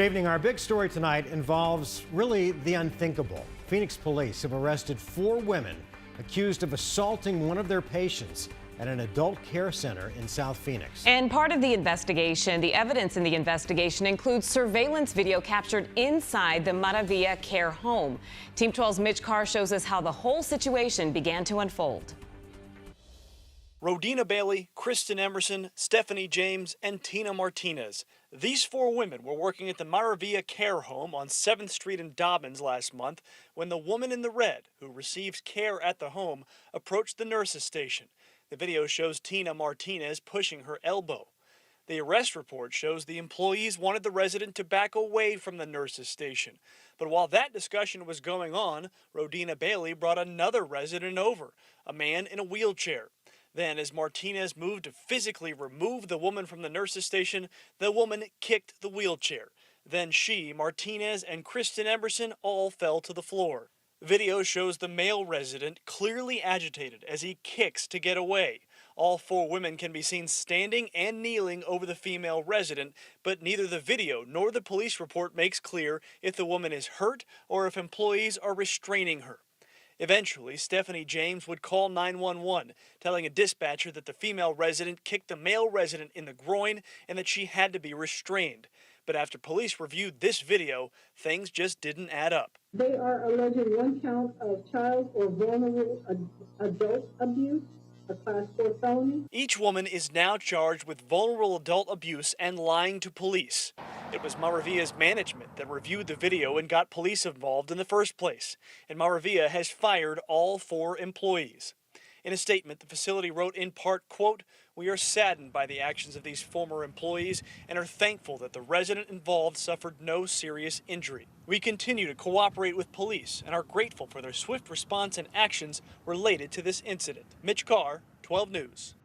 Good evening. Our big story tonight involves really the unthinkable. Phoenix police have arrested 4 women accused of assaulting one of their patients at an adult care center in South Phoenix. And part of the investigation, the evidence in the investigation includes surveillance video captured inside the Maravilla Care home. Team 12's Mitch Carr shows us how the whole situation began to unfold. Rodina Bailey, Kristen Emerson, Stephanie James, and Tena Martinez. These 4 women were working at the Maravilla Care home on 7th Street in Dobbins last month when the woman in the red, who receives care at the home, approached the nurse's station. The video shows Tena Martinez pushing her elbow. The arrest report shows the employees wanted the resident to back away from the nurse's station. But while that discussion was going on, Rodina Bailey brought another resident over, a man in a wheelchair. Then, as Martinez moved to physically remove the woman from the nurse's station, the woman kicked the wheelchair. Then she, Martinez, and Kristen Emerson all fell to the floor. Video shows the male resident clearly agitated as he kicks to get away. All 4 women can be seen standing and kneeling over the female resident, but neither the video nor the police report makes clear if the woman is hurt or if employees are restraining her. Eventually, Stephanie James would call 911, telling a dispatcher that the female resident kicked the male resident in the groin and that she had to be restrained. But after police reviewed this video, things just didn't add up. They are alleging 1 count of child or vulnerable adult abuse, a Class 4 felony. Each woman is now charged with vulnerable adult abuse and lying to police. It was Maravilla's management that reviewed the video and got police involved in the first place. And Maravilla has fired all 4 employees. In a statement, the facility wrote in part, quote, "We are saddened by the actions of these former employees and are thankful that the resident involved suffered no serious injury. We continue to cooperate with police and are grateful for their swift response and actions related to this incident." Mitch Carr, 12 News.